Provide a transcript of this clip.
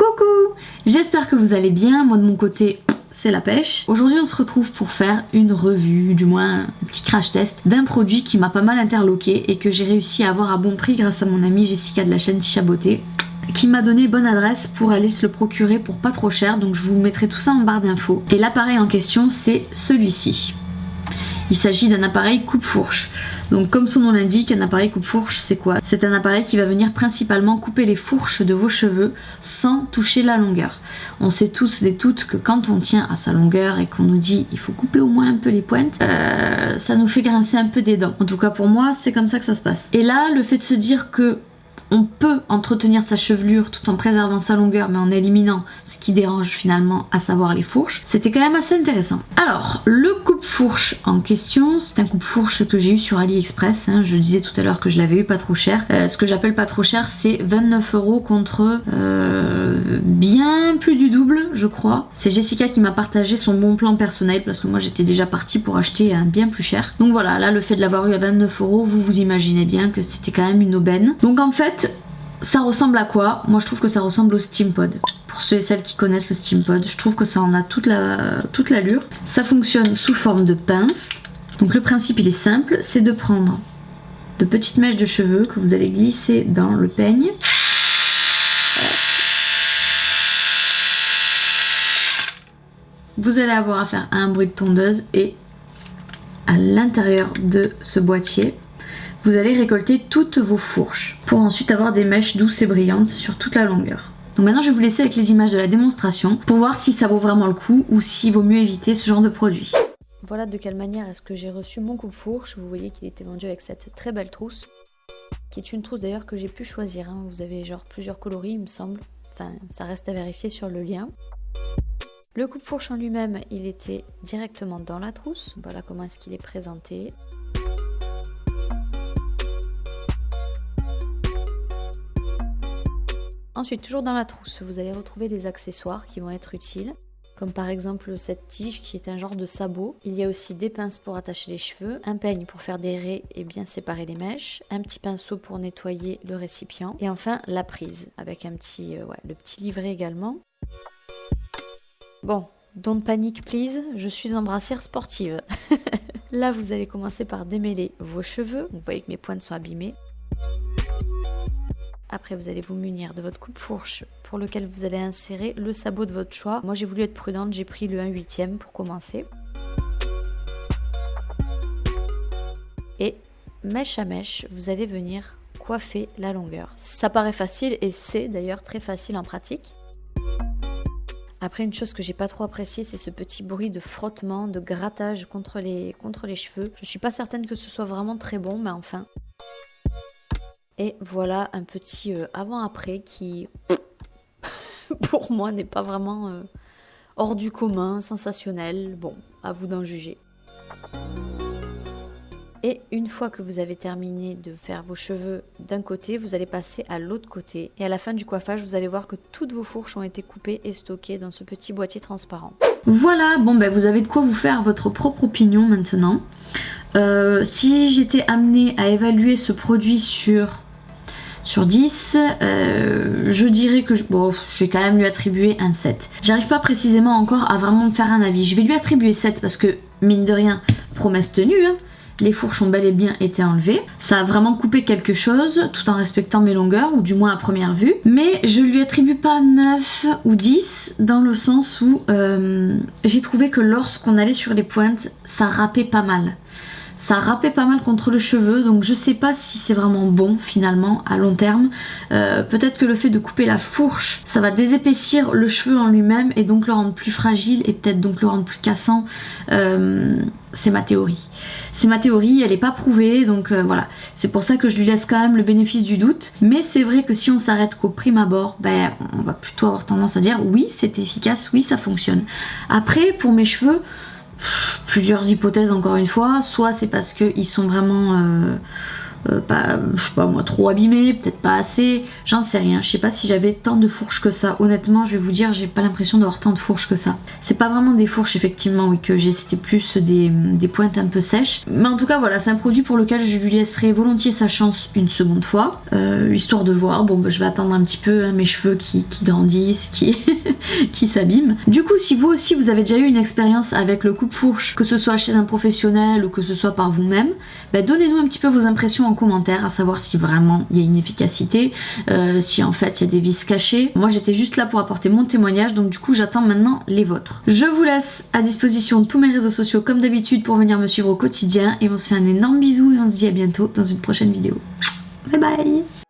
Coucou, j'espère que vous allez bien, moi de mon côté c'est la pêche. Aujourd'hui on se retrouve pour faire une revue, du moins un petit crash test d'un produit qui m'a pas mal interloqué et que j'ai réussi à avoir à bon prix grâce à mon amie Jessica de la chaîne Tisha Beauté, qui m'a donné bonne adresse pour aller se le procurer pour pas trop cher, donc je vous mettrai tout ça en barre d'infos. Et l'appareil en question c'est celui-ci. Il s'agit d'un appareil coupe-fourche. Donc comme son nom l'indique, un appareil coupe-fourche c'est quoi? C'est un appareil qui va venir principalement couper les fourches de vos cheveux sans toucher la longueur. On sait tous et toutes que quand on tient à sa longueur et qu'on nous dit il faut couper au moins un peu les pointes, ça nous fait grincer un peu des dents. En tout cas pour moi c'est comme ça que ça se passe. Et là le fait de se dire que on peut entretenir sa chevelure tout en préservant sa longueur mais en éliminant ce qui dérange finalement, à savoir les fourches, c'était quand même assez intéressant. Alors, le coupe-fourche en question, c'est un coupe-fourche que j'ai eu sur AliExpress, hein. Je disais tout à l'heure que je l'avais eu pas trop cher. Ce que j'appelle pas trop cher, c'est 29 € contre bien plus du double, je crois. C'est Jessica qui m'a partagé son bon plan personnel parce que moi j'étais déjà partie pour acheter un bien plus cher. Donc voilà, là le fait de l'avoir eu à 29 €, vous imaginez bien que c'était quand même une aubaine. Donc en fait, ça ressemble à quoi? Moi je trouve que ça ressemble au Steampod. Pour ceux et celles qui connaissent le Steampod, je trouve que ça en a toute l'allure. Ça fonctionne sous forme de pince. Donc le principe il est simple, c'est de prendre de petites mèches de cheveux que vous allez glisser dans le peigne. Vous allez avoir affaire à un bruit de tondeuse et à l'intérieur de ce boîtier, vous allez récolter toutes vos fourches pour ensuite avoir des mèches douces et brillantes sur toute la longueur. Donc maintenant je vais vous laisser avec les images de la démonstration pour voir si ça vaut vraiment le coup ou s'il vaut mieux éviter ce genre de produit. Voilà de quelle manière est-ce que j'ai reçu mon coupe-fourche. Vous voyez qu'il était vendu avec cette très belle trousse, qui est une trousse d'ailleurs que j'ai pu choisir, hein. Vous avez genre plusieurs coloris il me semble, enfin ça reste à vérifier sur le lien. Le coupe-fourche en lui-même il était directement dans la trousse, voilà comment est-ce qu'il est présenté. Ensuite, toujours dans la trousse, vous allez retrouver des accessoires qui vont être utiles, comme par exemple cette tige qui est un genre de sabot. Il y a aussi des pinces pour attacher les cheveux, un peigne pour faire des raies et bien séparer les mèches, un petit pinceau pour nettoyer le récipient, et enfin la prise, avec un petit, le petit livret également. Bon, don't panic please, je suis en brassière sportive. Là, vous allez commencer par démêler vos cheveux, vous voyez que mes pointes sont abîmées. Après, vous allez vous munir de votre coupe-fourche pour lequel vous allez insérer le sabot de votre choix. Moi, j'ai voulu être prudente, j'ai pris le 1/8 pour commencer. Et mèche à mèche, vous allez venir coiffer la longueur. Ça paraît facile et c'est d'ailleurs très facile en pratique. Après, une chose que j'ai pas trop appréciée, c'est ce petit bruit de frottement, de grattage contre les cheveux. Je suis pas certaine que ce soit vraiment très bon, mais enfin... Et voilà un petit avant-après qui, pour moi, n'est pas vraiment hors du commun, sensationnel. Bon, à vous d'en juger. Et une fois que vous avez terminé de faire vos cheveux d'un côté, vous allez passer à l'autre côté. Et à la fin du coiffage, vous allez voir que toutes vos fourches ont été coupées et stockées dans ce petit boîtier transparent. Voilà, bon ben vous avez de quoi vous faire votre propre opinion maintenant. Si j'étais amenée à évaluer ce produit sur 10, je dirais que je vais quand même lui attribuer un 7. J'arrive pas précisément encore à vraiment me faire un avis. Je vais lui attribuer 7 parce que, mine de rien, promesse tenue, hein, les fourches ont bel et bien été enlevées. Ça a vraiment coupé quelque chose tout en respectant mes longueurs, ou du moins à première vue. Mais je lui attribue pas 9 ou 10 dans le sens où j'ai trouvé que lorsqu'on allait sur les pointes, ça râpait pas mal. Ça râpait pas mal contre le cheveu, donc je sais pas si c'est vraiment bon finalement à long terme. Peut-être que le fait de couper la fourche, ça va désépaissir le cheveu en lui-même et donc le rendre plus fragile et peut-être donc le rendre plus cassant. C'est ma théorie. C'est ma théorie, elle est pas prouvée, donc voilà. C'est pour ça que je lui laisse quand même le bénéfice du doute. Mais c'est vrai que si on s'arrête qu'au prime abord, on va plutôt avoir tendance à dire oui, c'est efficace, oui, ça fonctionne. Après, pour mes cheveux, plusieurs hypothèses encore une fois. Soit c'est parce qu'ils sont vraiment pas, je sais pas moi, trop abîmé, peut-être pas assez, j'en sais rien. Je sais pas si j'avais tant de fourches que ça. Honnêtement, je vais vous dire, j'ai pas l'impression d'avoir tant de fourches que ça. C'est pas vraiment des fourches, effectivement, oui, que j'ai, c'était plus des pointes un peu sèches. Mais en tout cas, voilà, c'est un produit pour lequel je lui laisserai volontiers sa chance une seconde fois, histoire de voir. Bon, bah, je vais attendre un petit peu mes cheveux qui grandissent, qui s'abîment. Du coup, si vous aussi vous avez déjà eu une expérience avec le coupe-fourche, que ce soit chez un professionnel ou que ce soit par vous-même, bah, donnez-nous un petit peu vos impressions en commentaire, à savoir si vraiment il y a une efficacité, si en fait il y a des vices cachés. Moi j'étais juste là pour apporter mon témoignage, donc du coup j'attends maintenant les vôtres. Je vous laisse à disposition tous mes réseaux sociaux comme d'habitude pour venir me suivre au quotidien, et on se fait un énorme bisou et on se dit à bientôt dans une prochaine vidéo. Bye bye.